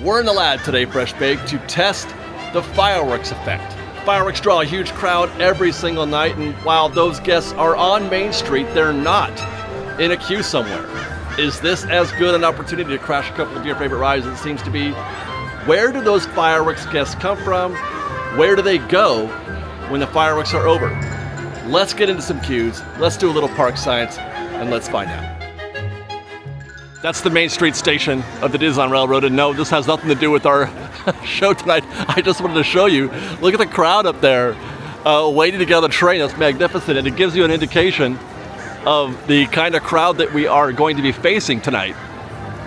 We're in the lab today, Fresh Baked, to test the fireworks effect. Fireworks draw a huge crowd every single night, and while those guests are on Main Street, they're not in a queue somewhere. Is this as good an opportunity to crash a couple of your favorite rides as it seems to be? Where do those fireworks guests come from? Where do they go when the fireworks are over? Let's get into some queues, let's do a little park science, and let's find out. That's the Main Street station of the Disneyland Railroad, and no, this has nothing to do with our show tonight. I just wanted to show you, look at the crowd up there waiting to get on the train. That's magnificent, and it gives you an indication of the kind of crowd that we are going to be facing tonight.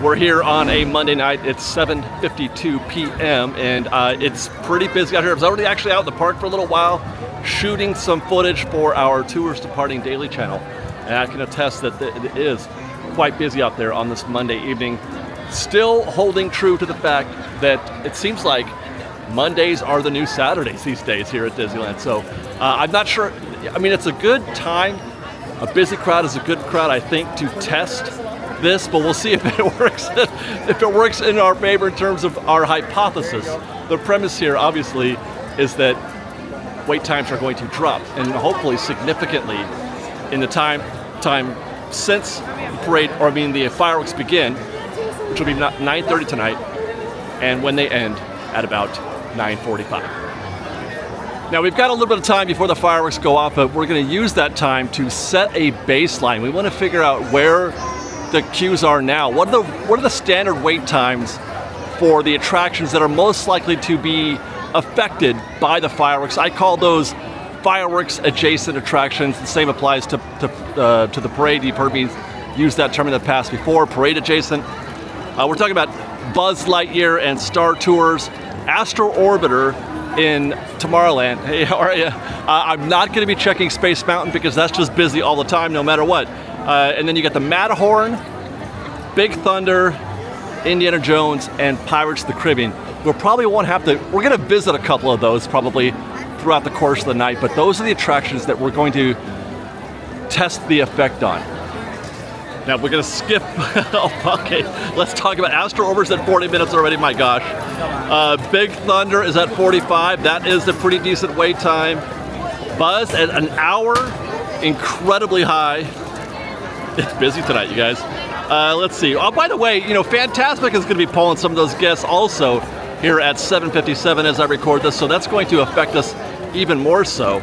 We're here on a Monday night. It's 7:52 p.m. and it's pretty busy out here. I was already actually out in the park for a little while shooting some footage for our Tours Departing Daily channel, and I can attest that it is quite busy out there on this Monday evening. Still holding true to the fact that it seems like Mondays are the new Saturdays these days here at Disneyland. So I'm not sure. I mean, it's a good time. A busy crowd is a good crowd, I think, to test this, but we'll see if it works. If it works in our favor in terms of our hypothesis. The premise here, obviously, is that wait times are going to drop, and hopefully significantly in the time since the parade, or I mean the fireworks begin, which will be 9:30 tonight, and when they end at about 9:45. Now we've got a little bit of time before the fireworks go off, but we're going to use that time to set a baseline. We want to figure out where the queues are now. What are the standard wait times for the attractions that are most likely to be affected by the fireworks? I call those fireworks adjacent attractions. The same applies to the parade. You've heard me use that term in the past before, parade adjacent. We're talking about Buzz Lightyear and Star Tours, Astro Orbiter in Tomorrowland. Hey, how are you? I'm not going to be checking Space Mountain because that's just busy all the time, no matter what. And then you got the Matterhorn, Big Thunder, Indiana Jones, and Pirates of the Caribbean. We probably won't have to. We're going to visit a couple of those probably throughout the course of the night, but those are the attractions that we're going to test the effect on. Now we're going to skip. Okay, let's talk about Astro Orbiter's at 40 minutes already. My gosh. Big Thunder is at 45. That is a pretty decent wait time. Buzz at an hour, incredibly high. It's busy tonight, you guys. Let's see. Oh, by the way, you know, Fantasmic is going to be pulling some of those guests also here at 7:57 as I record this, so that's going to affect us even more so.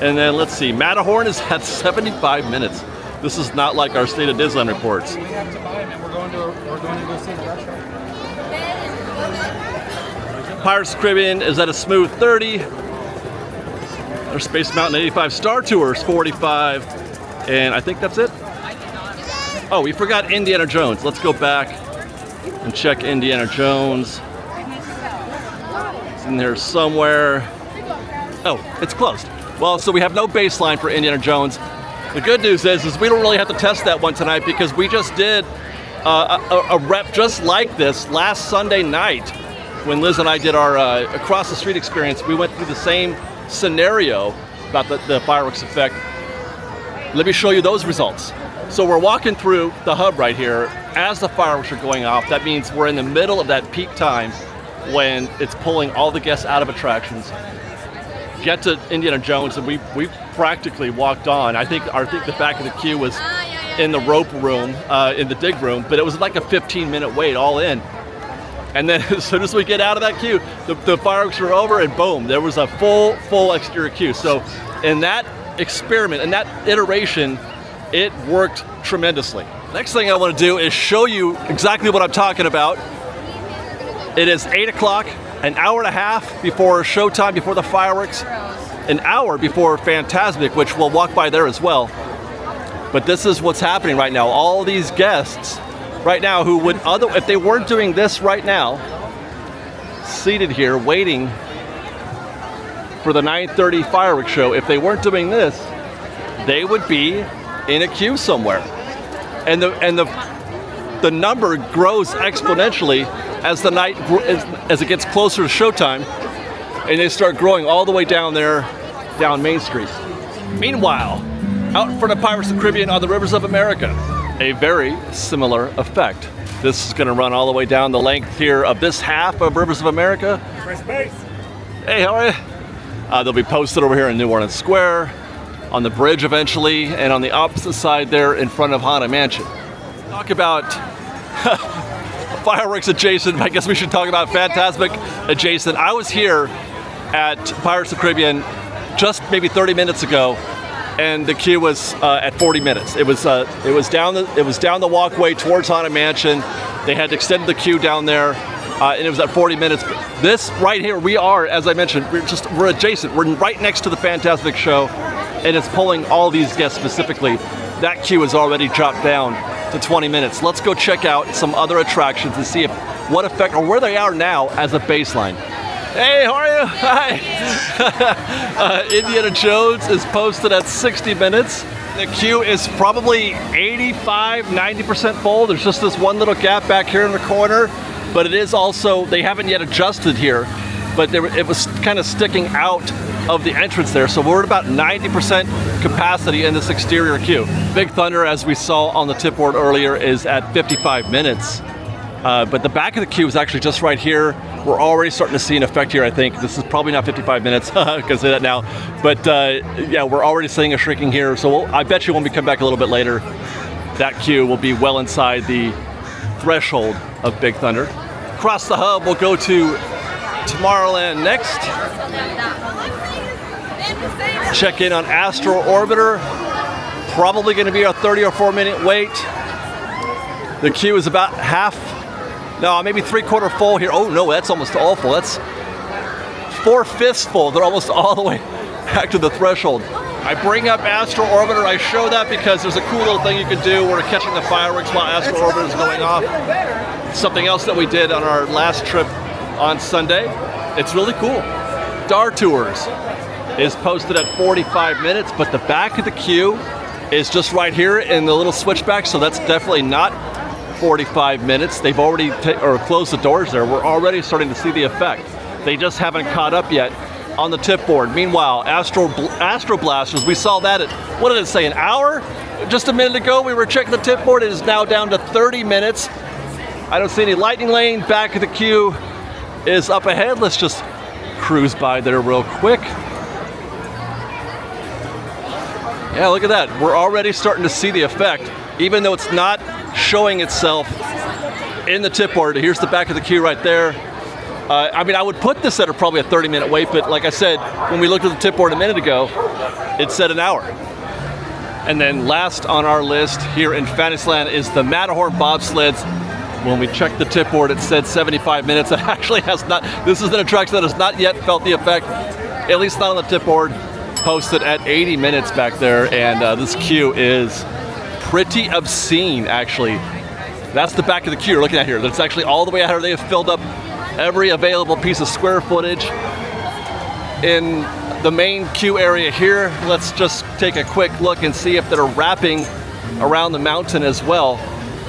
And then let's see. Matterhorn is at 75 minutes. This is not like our State of Disneyland reports. We have to buy them, and we're going to go see the restaurant. Pirates of the Caribbean is at a smooth 30. There's Space Mountain 85. Star Tours 45. And I think that's it. Oh, we forgot Indiana Jones. Let's go back and check Indiana Jones. It's in there somewhere. Oh, it's closed. Well, so we have no baseline for Indiana Jones. The good news is we don't really have to test that one tonight because we just did a rep just like this last Sunday night when Liz and I did our across the street experience. We went through the same scenario about the fireworks effect. Let me show you those results. So we're walking through the hub right here as the fireworks are going off. That means we're in the middle of that peak time when it's pulling all the guests out of attractions. Get to Indiana Jones, and we practically walked on. I think the back of the queue was in the rope room, in the dig room, but it was like a 15-minute wait all in. And then as soon as we get out of that queue, the fireworks were over, and boom, there was a full exterior queue. So in that experiment, in that iteration, it worked tremendously. Next thing I want to do is show you exactly what I'm talking about. It is 8 o'clock. An hour and a half before showtime, before the fireworks, an hour before Fantasmic, which we'll walk by there as well. But this is what's happening right now. All these guests right now who would if they weren't doing this right now, seated here waiting for the 9:30 fireworks show, if they weren't doing this, they would be in a queue somewhere. And the number grows exponentially as the night, as it gets closer to showtime, and they start growing all the way down there, down Main Street. Meanwhile, out in front of Pirates of the Caribbean on the rivers of America, a very similar effect. This is going to run all the way down the length here of this half of Rivers of America. Fresh base. Hey, how are you? They'll be posted over here in New Orleans Square, on the bridge eventually, and on the opposite side there in front of Haunted Mansion. Talk about fireworks adjacent. I guess we should talk about Fantasmic adjacent. I was here at Pirates of the Caribbean just maybe 30 minutes ago, and the queue was at 40 minutes. It was down the walkway towards Haunted Mansion. They had extended the queue down there, and it was at 40 minutes. This right here, we are, as I mentioned, we're adjacent. We're right next to the Fantasmic show, and it's pulling all these guests specifically. That queue is already dropped down to 20 minutes. Let's go check out some other attractions and see what effect or where they are now as a baseline. Hey, how are you? Hi. Indiana Jones is posted at 60 minutes. The queue is probably 85, 90% full. There's just this one little gap back here in the corner, but it is also, they haven't yet adjusted here, but it was kind of sticking out of the entrance there. So we're at about 90% capacity in this exterior queue. Big Thunder, as we saw on the tip board earlier, is at 55 minutes. But the back of the queue is actually just right here. We're already starting to see an effect here, I think. This is probably not 55 minutes, I can say that now. But yeah, we're already seeing a shrinking here. So I bet you when we come back a little bit later, that queue will be well inside the threshold of Big Thunder. Across the hub, we'll go to Tomorrowland next. Check in on Astro Orbiter. Probably going to be a 30 or 4 minute wait. The queue is about half, no, maybe 3/4 full here. Oh no, that's almost all full. That's 4/5 full. They're almost all the way back to the threshold. I bring up Astro Orbiter. I show that because there's a cool little thing you can do. We're catching the fireworks while Astro Orbiter is going off. Something else that we did on our last trip on Sunday. It's really cool. Star Tours is posted at 45 minutes, but the back of the queue is just right here in the little switchback, so that's definitely not 45 minutes. They've already closed the doors there. We're already starting to see the effect. They just haven't caught up yet on the tip board. Meanwhile, Astro Blasters, we saw that at, what did it say, an hour? Just a minute ago, we were checking the tip board. It is now down to 30 minutes. I don't see any lightning lane. Back of the queue is up ahead. Let's just cruise by there real quick. Yeah, look at that. We're already starting to see the effect, even though it's not showing itself in the tip board. Here's the back of the queue right there. I mean, I would put this at probably a 30-minute wait, but like I said, when we looked at the tip board a minute ago, it said an hour. And then last on our list here in Fantasyland is the Matterhorn bobsleds. When we checked the tip board, it said 75 minutes. It actually has not. This is an attraction that has not yet felt the effect, at least not on the tip board. Posted at 80 minutes back there, and this queue is pretty obscene, actually. That's the back of the queue you're looking at here. That's actually all the way out here. They have filled up every available piece of square footage in the main queue area here. Let's just take a quick look and see if they're wrapping around the mountain as well.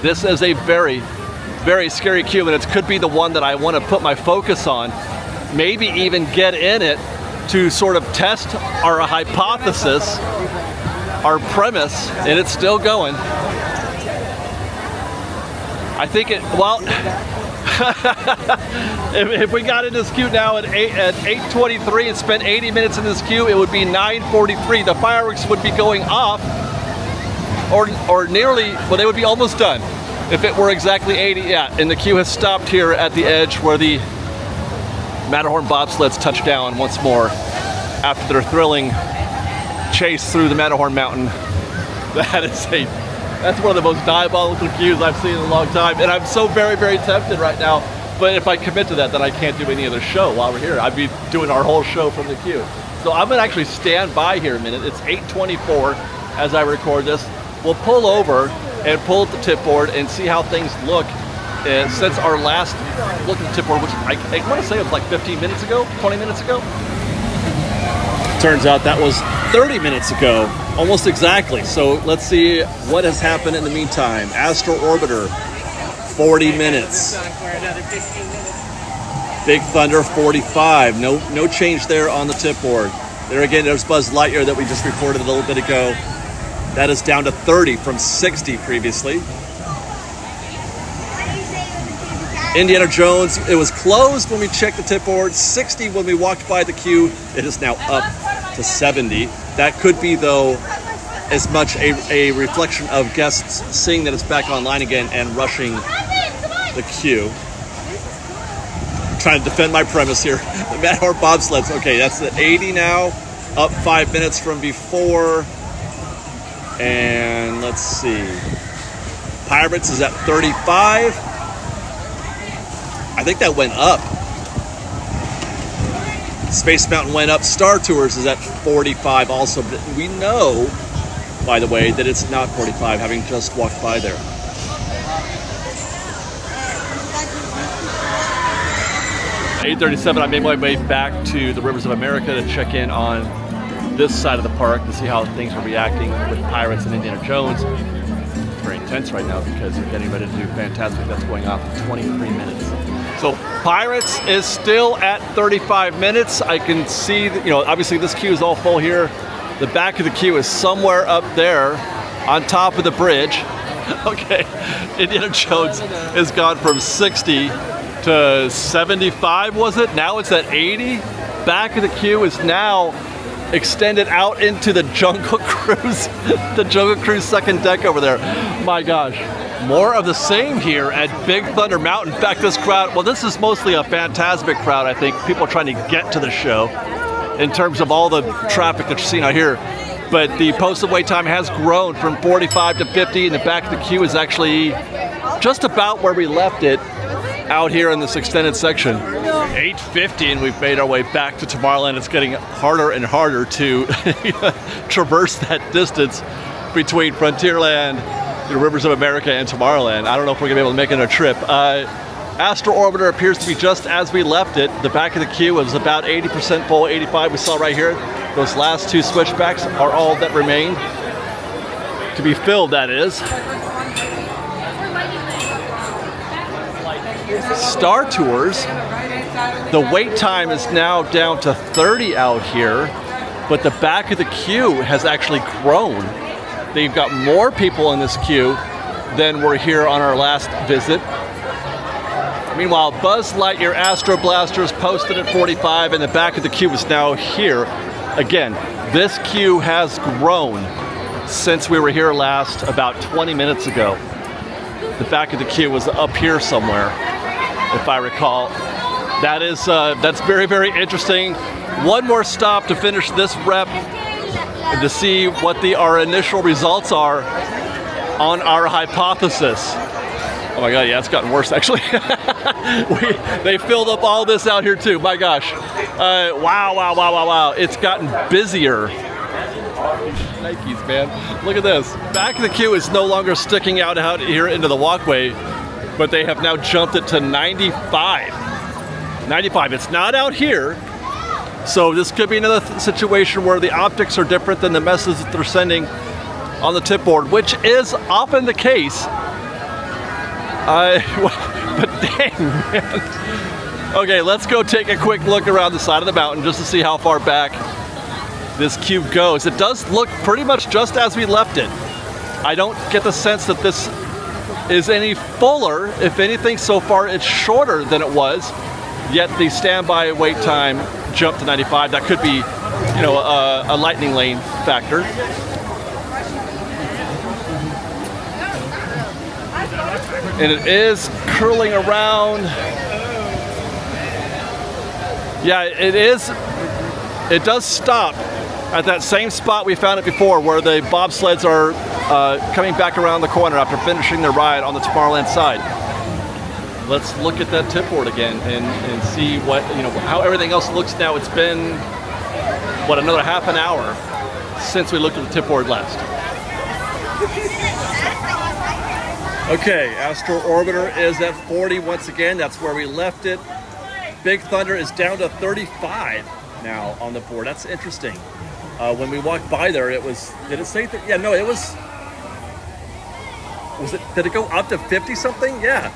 This is a very, very scary queue, and it could be the one that I want to put my focus on. Maybe even get in it to sort of test our hypothesis, our premise, and it's still going. I think it, well, if we got in this queue now at 8:23 and spent 80 minutes in this queue, it would be 9:43. The fireworks would be going off, or nearly, well, they would be almost done if it were exactly 80. Yeah, and the queue has stopped here at the edge where the Matterhorn bobsleds touch down once more after their thrilling chase through the Matterhorn mountain. That's one of the most diabolical queues I've seen in a long time, and I'm so very, very tempted right now. But if I commit to that, then I can't do any other show while we're here. I'd be doing our whole show from the queue. So I'm gonna actually stand by here a minute. It's 8:24 as I record this. We'll pull over and pull at the tip board and see how things look. Since our last look at the tip board, which I want to say it was like 15 minutes ago, 20 minutes ago. Turns out that was 30 minutes ago, almost exactly. So let's see what has happened in the meantime. Astro Orbiter, 40 minutes. Big Thunder, 45. No change there on the tip board. There again, there's Buzz Lightyear that we just reported a little bit ago. That is down to 30 from 60 previously. Indiana Jones, it was closed when we checked the tip board, 60 when we walked by the queue. It is now up to 70. That could be, though, as much a reflection of guests seeing that it's back online again and rushing the queue. I'm trying to defend my premise here. The Matterhorn bobsleds, okay, that's at 80 now, up 5 minutes from before. And let's see. Pirates is at 35. I think that went up. Space Mountain went up. Star Tours is at 45 also. But we know, by the way, that it's not 45, having just walked by there. At 8:37, I made my way back to the Rivers of America to check in on this side of the park to see how things are reacting with Pirates and Indiana Jones. It's very intense right now because they're getting ready to do Fantastic. That's going off in 23 minutes. So Pirates is still at 35 minutes. I can see that, obviously this queue is all full here. The back of the queue is somewhere up there on top of the bridge. Okay, Indiana Jones has gone from 60 to 75, was it? Now it's at 80. Back of the queue is now extended out into the Jungle Cruise, the Jungle Cruise second deck over there. My gosh. More of the same here at Big Thunder Mountain. In fact, this crowd, well, this is mostly a Fantasmic crowd, I think. People trying to get to the show in terms of all the traffic that you're seeing out here. But the posted wait time has grown from 45 to 50, and the back of the queue is actually just about where we left it out here in this extended section. 8:50, and we've made our way back to Tomorrowland. It's getting harder and harder to traverse that distance between Frontierland, the Rivers of America, and Tomorrowland. I don't know if we're gonna be able to make it a trip. Astro Orbiter appears to be just as we left it. The back of the queue was about 80% full, 85 we saw right here. Those last two switchbacks are all that remain to be filled, that is. Star Tours, the wait time is now down to 30 out here, but the back of the queue has actually grown. They've got more people in this queue than were here on our last visit. Meanwhile, Buzz Lightyear Astro Blaster is posted at 45, and the back of the queue is now here. Again, this queue has grown since we were here last about 20 minutes ago. The back of the queue was up here somewhere, if I recall. That's very, very interesting. One more stop to finish this rep and to see what our initial results are on our hypothesis. Oh my God, yeah, it's gotten worse actually. They filled up all this out here too, my gosh. Wow. It's gotten busier. Nikes, man. Look at this. Back of the queue is no longer sticking out here into the walkway, but they have now jumped it to 95. 95, it's not out here. So this could be another situation where the optics are different than the messages that they're sending on the tip board, which is often the case. But dang, man. Okay, let's go take a quick look around the side of the mountain just to see how far back this queue goes. It does look pretty much just as we left it. I don't get the sense that this is any fuller. If anything, so far it's shorter than it was. Yet the standby wait time jumped to 95. That could be, a lightning lane factor. And it is curling around. Yeah, it is. It does stop at that same spot we found it before, where the bobsleds are coming back around the corner after finishing their ride on the Tomorrowland side. Let's look at that tip board again and see how everything else looks now. It's been, another half an hour since we looked at the tip board last. Okay, Astro Orbiter is at 40 once again. That's where we left it. Big Thunder is down to 35 now on the board. That's interesting. When we walked by there, it was, did it say that? Yeah, no, it was it, did it go up to 50 something? Yeah.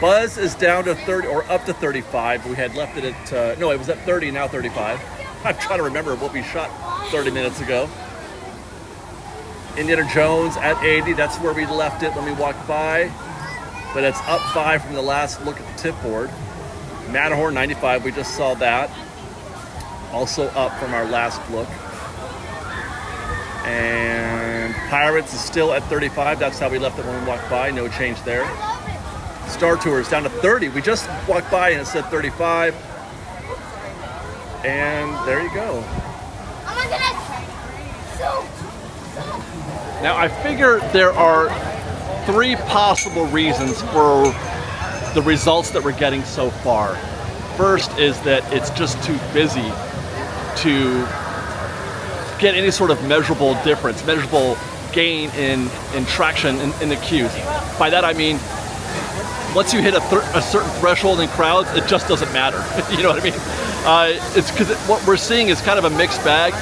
Buzz is down to 30, or up to 35. We had left it at, no, it was at 30, now 35. I'm trying to remember what we shot 30 minutes ago. Indiana Jones at 80, that's where we left it when we walked by. but it's up 5 from the last look at the tip board. Matterhorn 95, we just saw that. Also up from our last look. And Pirates is still at 35. That's how we left it when we walked by. No change there. Star Tours down to 30. We just walked by and it said 35. And there you go. Now I figure there are 3 possible reasons for the results that we're getting so far. First is that it's just too busy to get any sort of measurable difference, measurable gain in traction in the queues. By that I mean, once you hit a certain threshold in crowds, it just doesn't matter. You know what I mean? It's because what we're seeing is kind of a mixed bag.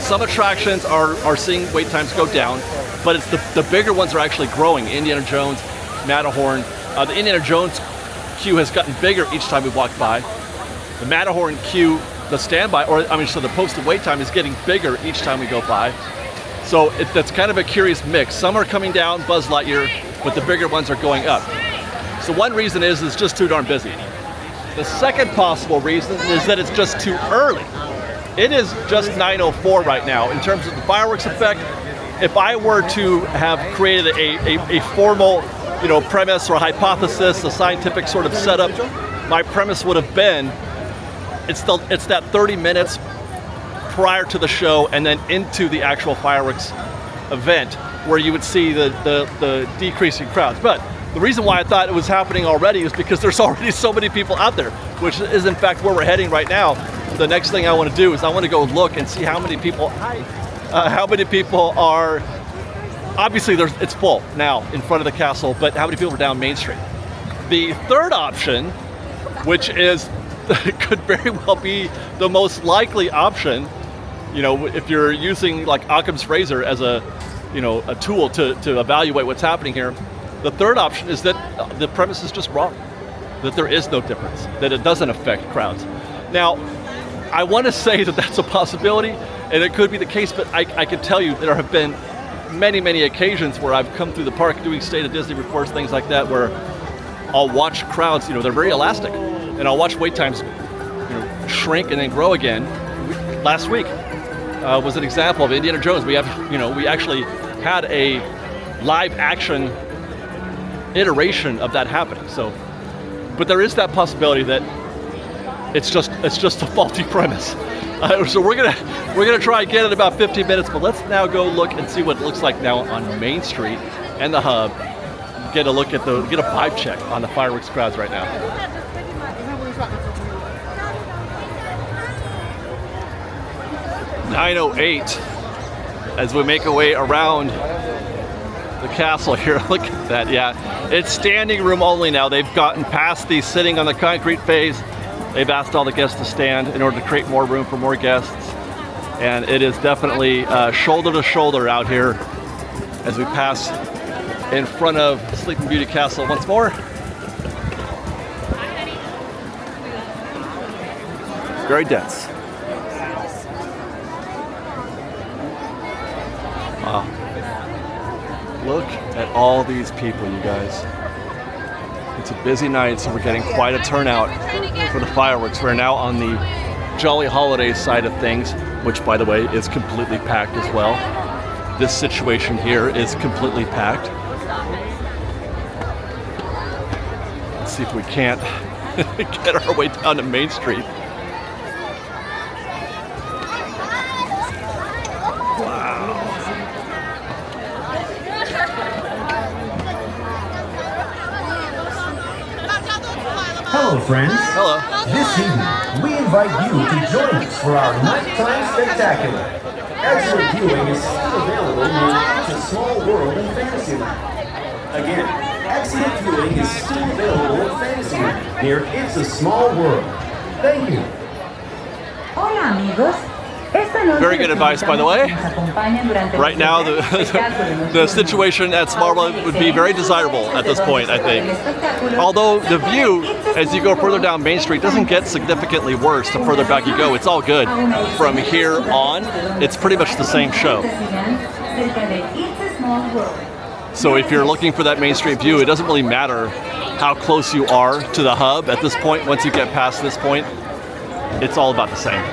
Some attractions are seeing wait times go down, but it's the bigger ones are actually growing. Indiana Jones, Matterhorn. The Indiana Jones queue has gotten bigger each time we walk by. The Matterhorn queue, the standby, so the posted wait time is getting bigger each time we go by. So that's kind of a curious mix. Some are coming down, Buzz Lightyear, but the bigger ones are going up. So one reason is it's just too darn busy. The second possible reason is that it's just too early. It is just 9:04 right now. In terms of the fireworks effect, if I were to have created a formal, premise or hypothesis, a scientific sort of setup, my premise would have been it's that 30 minutes prior to the show and then into the actual fireworks event where you would see the decreasing crowds. But the reason why I thought it was happening already is because there's already so many people out there, which is in fact where we're heading right now. The next thing I want to do is I want to go look and see how many people are, obviously it's full now in front of the castle, but how many people are down Main Street. The third option, which could very well be the most likely option, if you're using like Occam's razor as a tool to evaluate what's happening here. The third option is that the premise is just wrong, that there is no difference, that it doesn't affect crowds. Now, I want to say that that's a possibility, and it could be the case, but I can tell you there have been many, many occasions where I've come through the park doing State of Disney reports, things like that, where I'll watch crowds, they're very elastic, and I'll watch wait times shrink and then grow again. Last week was an example of Indiana Jones. We actually had a live action iteration of that happening. So, but there is that possibility that it's just a faulty premise. So we're gonna try again in about 15 minutes. But let's now go look and see what it looks like now on Main Street and the hub. Get a vibe check on the fireworks crowds right now. (9:08) as we make our way around the castle here. Look at that. Yeah, it's standing room only now. They've gotten past the sitting on the concrete phase. They've asked all the guests to stand in order to create more room for more guests. And it is definitely shoulder to shoulder out here as we pass in front of Sleeping Beauty Castle once more. Very dense. Wow. Look at all these people, you guys. It's a busy night, so we're getting quite a turnout for the fireworks. We're now on the Jolly Holidays side of things, which, by the way, is completely packed as well. This situation here is completely packed. Let's see if we can't get our way down to Main Street. Hello, friends. Hello. This evening, we invite you to join us for our nighttime spectacular. Excellent viewing is still available near It's a Small World in Fantasyland. Again, excellent viewing is still available in Fantasyland near It's a Small World. Thank you. Hola, amigos. Very good advice, by the way. Right now, the situation at Small World would be very desirable at this point, I think. Although the view, as you go further down Main Street, doesn't get significantly worse the further back you go. It's all good. From here on, it's pretty much the same show. So if you're looking for that Main Street view, it doesn't really matter how close you are to the hub at this point. Once you get past this point, it's all about the same.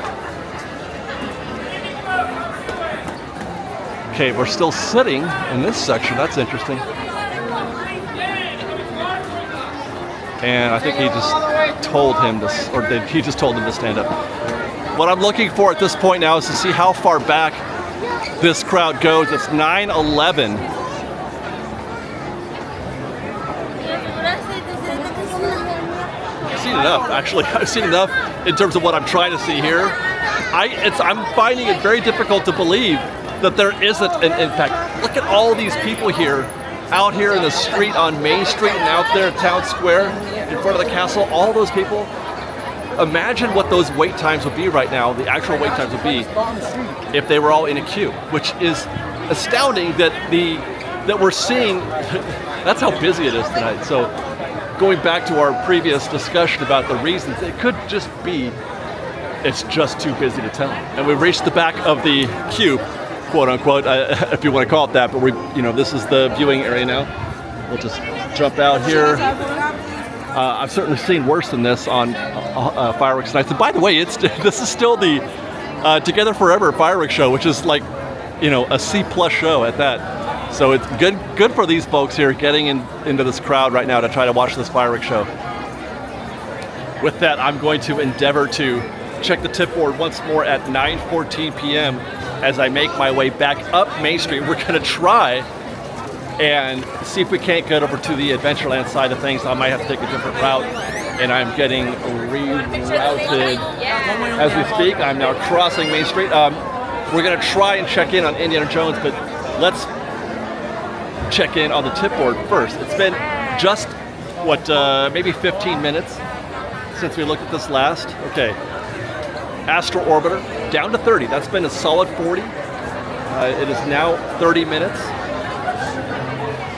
Okay, we're still sitting in this section. That's interesting. And I think he just told him to, or he just told him to stand up. What I'm looking for at this point now is to see how far back this crowd goes. It's 9:11. I've seen enough, actually. I've seen enough in terms of what I'm trying to see here. I'm finding it very difficult to believe that there isn't an impact. Look at all these people here, out here in the street on Main Street and out there at Town Square in front of the castle. All those people. Imagine what those wait times would be right now, the actual wait times would be if they were all in a queue, which is astounding that we're seeing. That's how busy it is tonight. So going back to our previous discussion about the reasons, it could just be it's just too busy to tell. And we've reached the back of the queue, quote unquote, if you want to call it that, but this is the viewing area now. We'll just jump out here. I've certainly seen worse than this on fireworks nights. And by the way, this is still the Together Forever fireworks show, which is like, a C+ show at that. So it's good for these folks here getting into this crowd right now to try to watch this fireworks show. With that, I'm going to endeavor to check the tip board once more at 9:14 p.m. as I make my way back up Main Street. We're going to try and see if we can't get over to the Adventureland side of things. I might have to take a different route, and I'm getting rerouted as we speak. I'm now crossing Main Street. We're going to try and check in on Indiana Jones, but let's check in on the tip board first. It's been just, maybe 15 minutes since we looked at this last. Okay, Astro Orbiter down to 30. That's been a solid 40. It is now 30 minutes.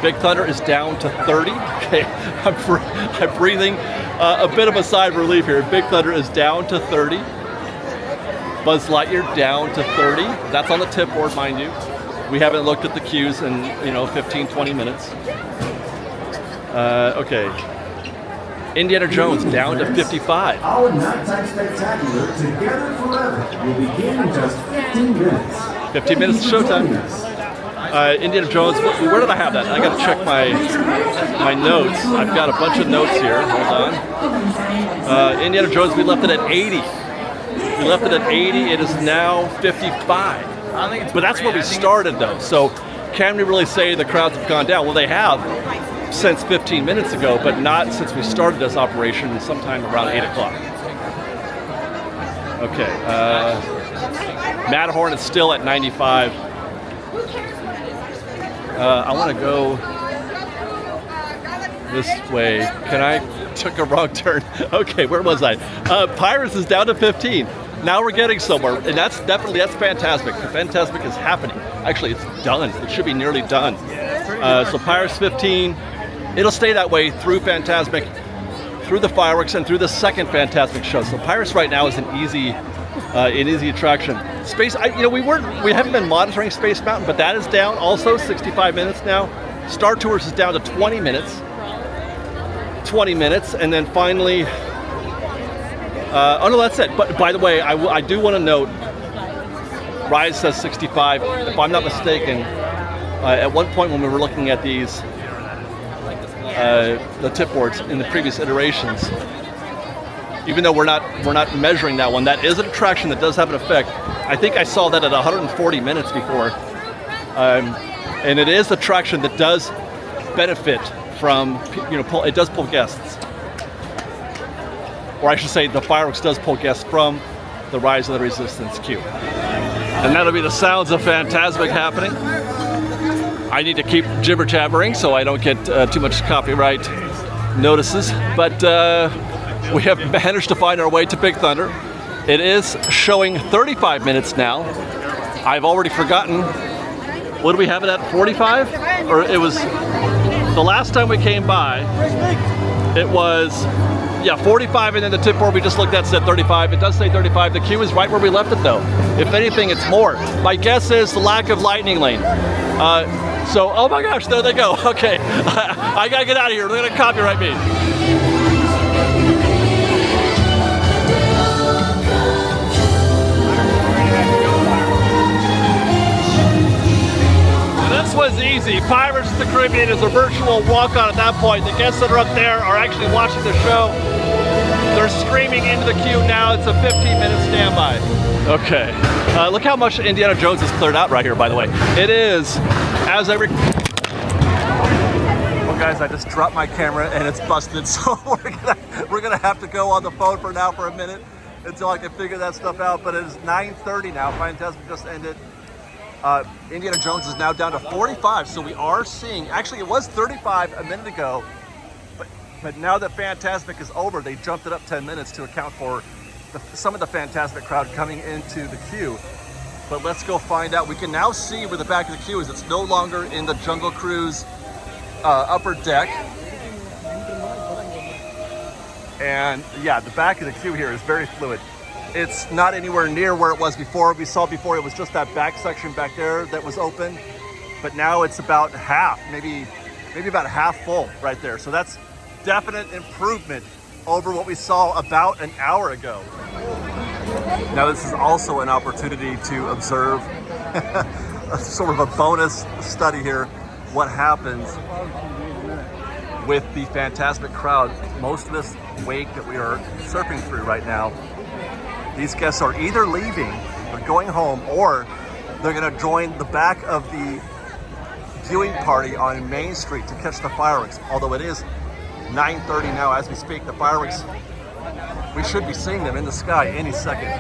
Big Thunder is down to 30. Okay, I'm breathing a bit of a sigh of relief here. Big Thunder is down to 30. Buzz Lightyear down to 30. That's on the tip board, mind you. We haven't looked at the queues in 15, 20 minutes. Okay. Indiana Jones down to 55. Our nighttime spectacular Together Forever will begin in just 15 minutes. 15 minutes of showtime. Indiana Jones, where did I have that? I got to check my notes. I've got a bunch of notes here. Hold on. Indiana Jones, we left it at 80. We left it at 80. It is now 55. But that's where we started, though. So can we really say the crowds have gone down? Well, they have since 15 minutes ago, but not since we started this operation sometime around 8 o'clock. Okay. Matterhorn is still at 95. I want to go this way. Took a wrong turn. Okay, where was I? Pirates is down to 15. Now we're getting somewhere, and that's fantastic. Fantastic is happening. Actually, it's done. It should be nearly done. So Pirates 15. It'll stay that way through Fantasmic, through the fireworks, and through the second Fantasmic show. So Pirates right now is an easy attraction. Space, we haven't been monitoring Space Mountain, but that is down also 65 minutes now. Star Tours is down to 20 minutes. 20 minutes, and then finally, oh no, that's it. But by the way, I do want to note, Rise says 65. If I'm not mistaken, at one point when we were looking at these, the tip boards in the previous iterations, even though we're not measuring that one, that is an attraction that does have an effect. I think I saw that at 140 minutes before, and it is an attraction that does benefit from, it does pull guests, or I should say, the fireworks does pull guests from the Rise of the Resistance queue, and that'll be the sounds of Fantasmic happening. I need to keep jibber jabbering so I don't get too much copyright notices, but we have managed to find our way to Big Thunder. It is showing 35 minutes now. I've already forgotten. What do we have it at? 45? Or it was the last time we came by. It was 45, and then the tip board we just looked at said 35. It does say 35. The queue is right where we left it, though. If anything, it's more. My guess is the lack of lightning lane. So, oh my gosh, there they go. Okay, I gotta get out of here. They're gonna copyright me. This was easy. Pirates of the Caribbean is a virtual walk-on at that point. The guests that are up there are actually watching the show. They're streaming into the queue now. It's a 15-minute standby. Okay. Look how much Indiana Jones has cleared out right here, by the way. It is, as I well, guys, I just dropped my camera and it's busted, so we're gonna have to go on the phone for now for a minute until I can figure that stuff out. But it is 9:30 now. Fantastic just ended. Indiana Jones is now down to 45, so we are seeing, actually it was 35 a minute ago, but now that Fantasmic is over, they jumped it up 10 minutes to account for some of the Fantasmic crowd coming into the queue. But let's go find out. We can now see where the back of the queue is. It's no longer in the Jungle Cruise upper deck. And yeah, the back of the queue here is very fluid. It's not anywhere near where it was before. We saw before it was just that back section back there that was open, but now it's about half, maybe about half full right there. So that's definite improvement over what we saw about an hour ago. Now this is also an opportunity to observe a sort of a bonus study here, what happens with the Fantasmic crowd. Most of this wake that we are surfing through right now, these guests are either leaving or going home, or they're going to join the back of the viewing party on Main Street to catch the fireworks. Although it is 9:30 now as we speak, the fireworks, we should be seeing them in the sky any second.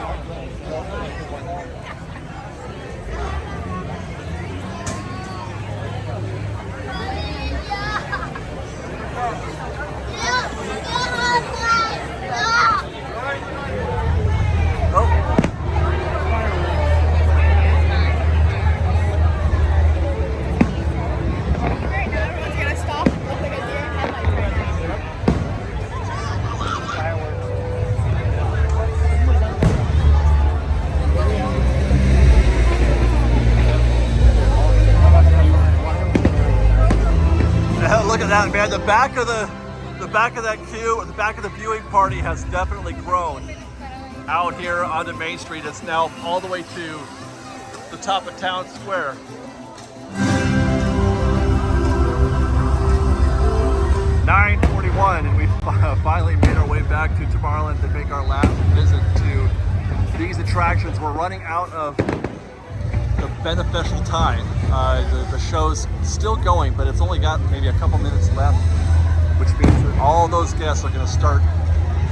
That, man, the back of that queue, or the back of the viewing party has definitely grown out here on the Main Street. It's now all the way to the top of Town Square. (9:41) and we finally made our way back to Tomorrowland to make our last visit to these attractions. We're running out of the beneficial time. The show's still going, but it's only got maybe a couple minutes left, which means that all those guests are going to start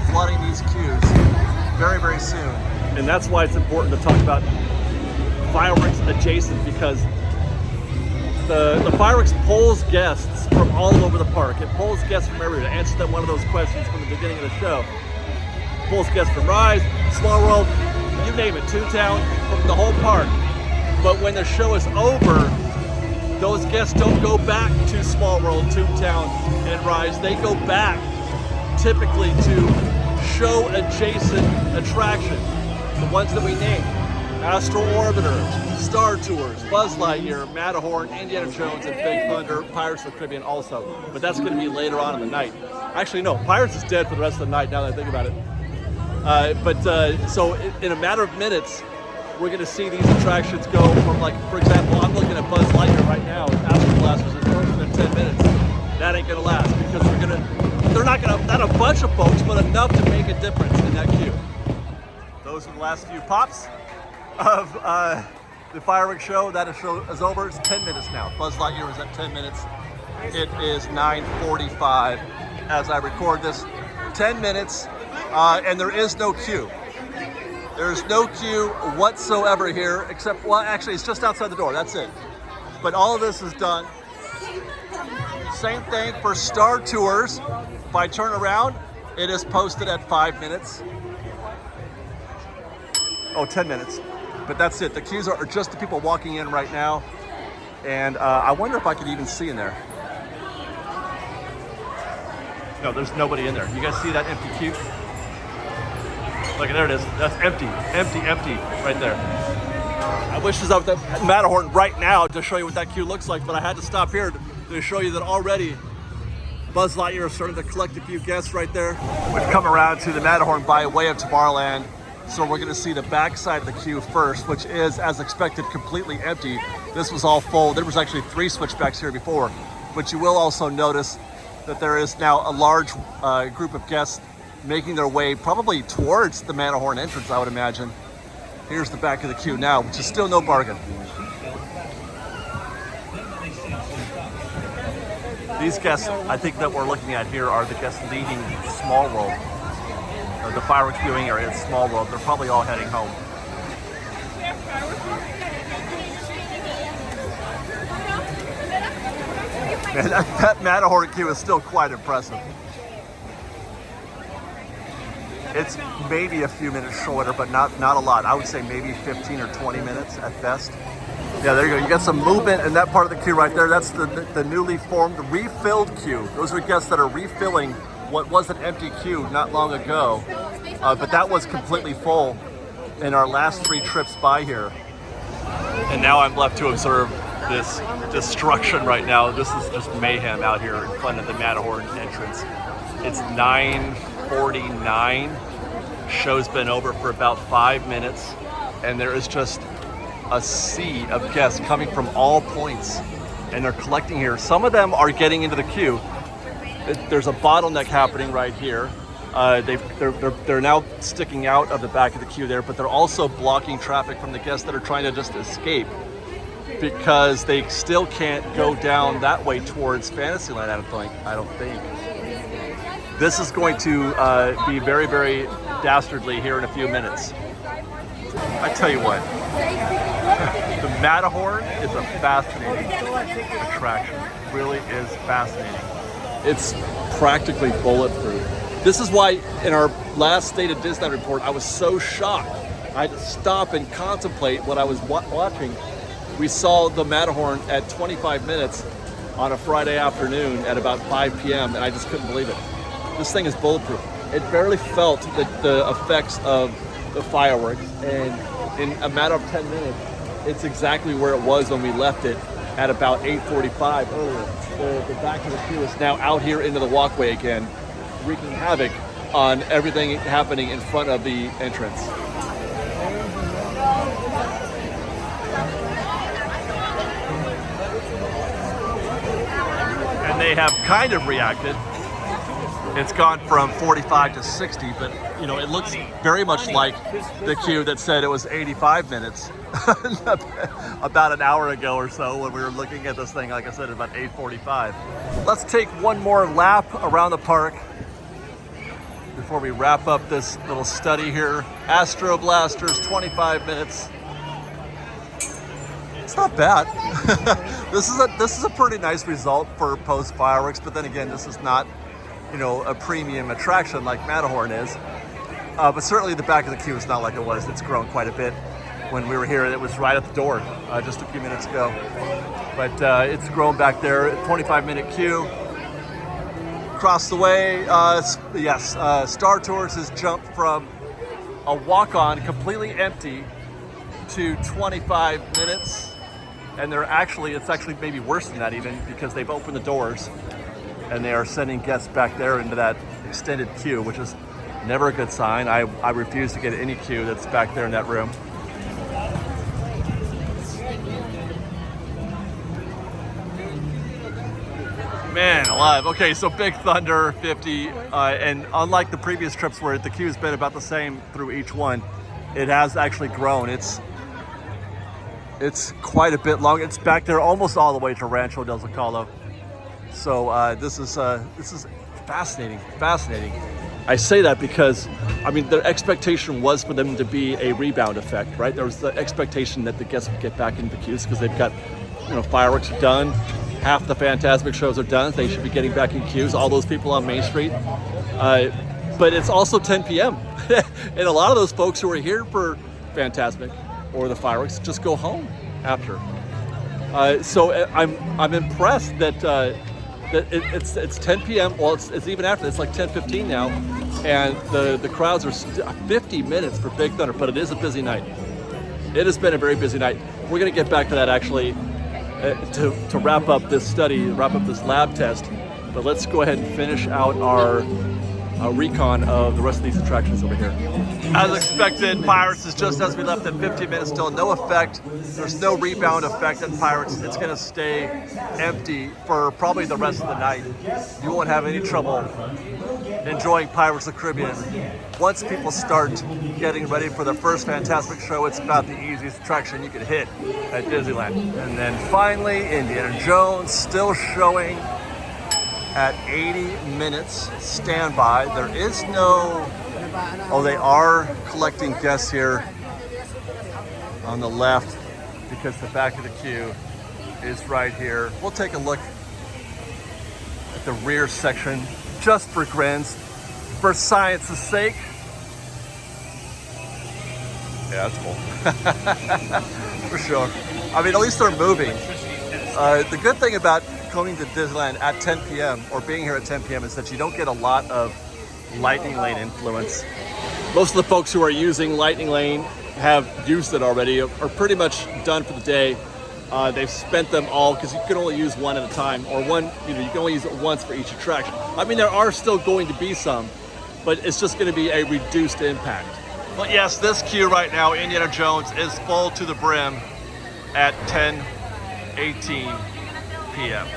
flooding these queues very, very soon. And that's why it's important to talk about fireworks adjacent, because the fireworks pulls guests from all over the park. It pulls guests from everywhere. To answer them one of those questions from the beginning of the show, it pulls guests from Rise, Small World, you name it, Toontown, from the whole park. But when the show is over, those guests don't go back to Small World, Toontown, and Rise. They go back typically to show adjacent attractions, the ones that we named: Astral Orbiter, Star Tours, Buzz Lightyear, Matterhorn, Indiana Jones, and Big Thunder, Pirates of the Caribbean also. But that's going to be later on in the night. Actually, no, Pirates is dead for the rest of the night now that I think about it. So in a matter of minutes, we're going to see these attractions go from, like, for example, I'm looking at Buzz Lightyear right now, and Astro Blasters is open in 10 minutes. That ain't going to last, because they're not going to, not a bunch of folks, but enough to make a difference in that queue. Those are the last few pops of the fireworks show. That show is over. It's 10 minutes now. Buzz Lightyear is at 10 minutes. It is 9:45 as I record this. 10 minutes, and there is no queue. There's no queue whatsoever here, except, well, actually, it's just outside the door. That's it. But all of this is done. Same thing for Star Tours. If I turn around, it is posted at 5 minutes. Oh, 10 minutes. But that's it. The queues are just the people walking in right now. And I wonder if I could even see in there. No, there's nobody in there. You guys see that empty queue? Look, there it is. That's empty, empty, empty right there. I wish I was at the Matterhorn right now to show you what that queue looks like, but I had to stop here to show you that already Buzz Lightyear is starting to collect a few guests right there. We've come around to the Matterhorn by way of Tomorrowland, so we're going to see the back side of the queue first, which is, as expected, completely empty. This was all full. There was actually 3 switchbacks here before, but you will also notice that there is now a large group of guests making their way probably towards the Matterhorn entrance, I would imagine. Here's the back of the queue now, which is still no bargain. These guests, I think, that we're looking at here are the guests leaving Small World. The fireworks viewing area is Small World. They're probably all heading home. Man, that Matterhorn queue is still quite impressive. It's maybe a few minutes shorter, but not a lot. I would say maybe 15 or 20 minutes at best. Yeah, there you go. You got some movement in that part of the queue right there. That's the newly formed refilled queue. Those are guests that are refilling what was an empty queue not long ago, but that was completely full in our last 3 trips by here. And now I'm left to observe this destruction right now. This is just mayhem out here in front of the Matterhorn entrance. It's 9:49. Show's been over for about 5 minutes, and there is just a sea of guests coming from all points, and they're collecting here. Some of them are getting into the queue. There's a bottleneck happening right here. They're now sticking out of the back of the queue there, but they're also blocking traffic from the guests that are trying to just escape because they still can't go down that way towards Fantasyland. I don't think. This is going to be very, very dastardly here in a few minutes. I tell you what, the Matterhorn is a fascinating attraction. It really is fascinating. It's practically bulletproof. This is why in our last State of Disneyland report, I was so shocked. I had to stop and contemplate what I was watching. We saw the Matterhorn at 25 minutes on a Friday afternoon at about 5 p.m. and I just couldn't believe it. This thing is bulletproof. It barely felt the effects of the fireworks, and in a matter of 10 minutes, it's exactly where it was when we left it at about 8:45 earlier. The back of the queue is now out here into the walkway again, wreaking havoc on everything happening in front of the entrance. And they have kind of reacted. It's gone from 45 to 60, but you know, it looks very much like the queue that said it was 85 minutes about an hour ago or so when we were looking at this thing, like I said, about 8:45. Let's take one more lap around the park before we wrap up this little study here. Astro Blasters, 25 minutes. It's not bad. This is a pretty nice result for post fireworks, but then again, this is not, you know, a premium attraction like Matterhorn is. But certainly the back of the queue is not like it was. It's grown quite a bit. When we were here, it was right at the door just a few minutes ago. But it's grown back there. 25-minute queue. Across the way, yes, Star Tours has jumped from a walk-on completely empty to 25 minutes. And it's actually maybe worse than that even, because they've opened the doors and they are sending guests back there into that extended queue, which is never a good sign. I refuse to get any queue that's back there in that room. Man alive. Okay, so Big Thunder, 50, and unlike the previous trips where the queue's been about the same through each one, it has actually grown. It's quite a bit long. It's back there almost all the way to Rancho del Zocalo. So this is fascinating. I say that because, I mean, the expectation was for them to be a rebound effect, right? There was the expectation that the guests would get back into the queues because they've got, you know, fireworks are done, half the Fantasmic shows are done. They should be getting back in queues. All those people on Main Street, but it's also 10 p.m. and a lot of those folks who are here for Fantasmic or the fireworks just go home after. So I'm impressed that. It's 10 p.m. Well, it's even after. It's like 10:15 now, and the crowds are 50 minutes for Big Thunder, but it is a busy night. It has been a very busy night. We're going to get back to that actually to wrap up this study, wrap up this lab test. But let's go ahead and finish out our recon of the rest of these attractions over here. As expected, Pirates is just as we left at 15 minutes, still no effect. There's no rebound effect at Pirates. It's gonna stay empty for probably the rest of the night. You won't have any trouble enjoying Pirates of the Caribbean. Once people start getting ready for the first Fantastic show, it's about the easiest attraction you could hit at Disneyland. And then finally, Indiana Jones still showing at 80 minutes standby. There is no, oh, they are collecting guests here on the left because the back of the queue is right here. We'll take a look at the rear section just for grins, for science's sake. Yeah, that's cool. For sure. I mean, at least they're moving. The good thing about coming to Disneyland at 10 p.m. or being here at 10 p.m. is that you don't get a lot of Lightning Lane influence. Most of the folks who are using Lightning Lane have used it already, are pretty much done for the day. They've spent them all because you can only use one at a time, or one, you can only use it once for each attraction. I mean, there are still going to be some, but it's just going to be a reduced impact. But yes, this queue right now, Indiana Jones, is full to the brim at 10:18 p.m.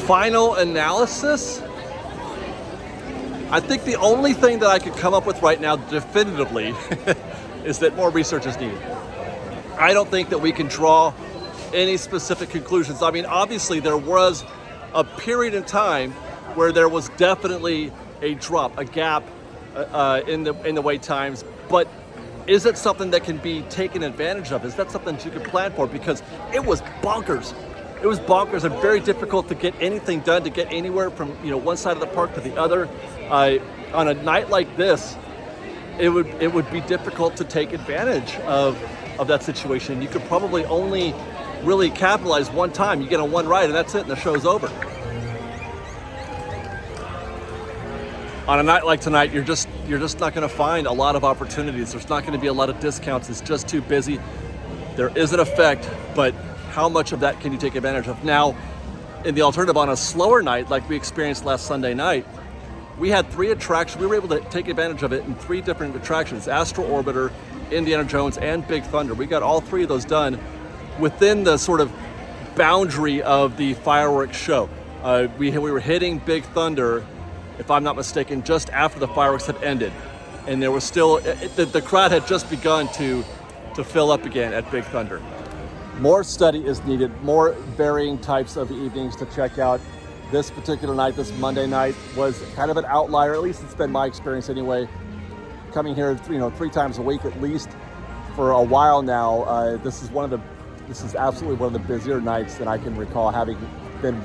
Final analysis? I think the only thing that I could come up with right now definitively is that more research is needed. I don't think that we can draw any specific conclusions. I mean, obviously there was a period in time where there was definitely a drop, a gap in the wait times, but is it something that can be taken advantage of? Is that something that you can plan for? Because it was bonkers. It was bonkers and very difficult to get anything done, to get anywhere from one side of the park to the other. On a night like this, it would be difficult to take advantage of that situation. You could probably only really capitalize one time. You get on one ride and that's it, and the show's over. On a night like tonight, you're just not going to find a lot of opportunities. There's not going to be a lot of discounts. It's just too busy. There is an effect, but how much of that can you take advantage of? Now, in the alternative, on a slower night like we experienced last Sunday night, we had 3 attractions. We were able to take advantage of it in 3 different attractions: Astro Orbiter, Indiana Jones, and Big Thunder. We got all 3 of those done within the sort of boundary of the fireworks show. We were hitting Big Thunder, if I'm not mistaken, just after the fireworks had ended. And there was still, the crowd had just begun to fill up again at Big Thunder. More study is needed, more varying types of evenings to check out. This particular night, this Monday night, was kind of an outlier. At least it's been my experience anyway. Coming here, 3 times a week at least for a while now. This is absolutely one of the busier nights that I can recall having been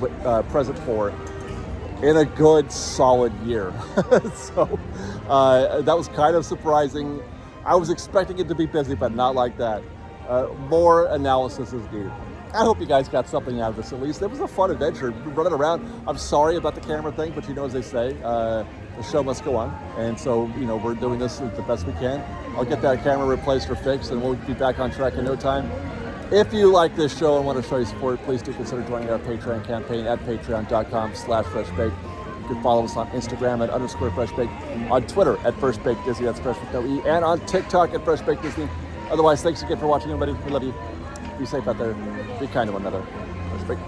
present for in a good, solid year. So that was kind of surprising. I was expecting it to be busy, but not like that. More analysis is needed. I hope you guys got something out of this at least. It was a fun adventure, running around. I'm sorry about the camera thing, but as they say, the show must go on. And so, we're doing this the best we can. I'll get that camera replaced or fixed, and we'll be back on track in no time. If you like this show and want to show your support, please do consider joining our Patreon campaign at patreon.com/freshbake. You can follow us on Instagram at _freshbake, on Twitter at freshbakedisney, that's fresh with no E, and on TikTok at freshbakedisney. Otherwise, thanks again for watching, everybody. We love you. Be safe out there. Be kind to one another. Fresh Bake.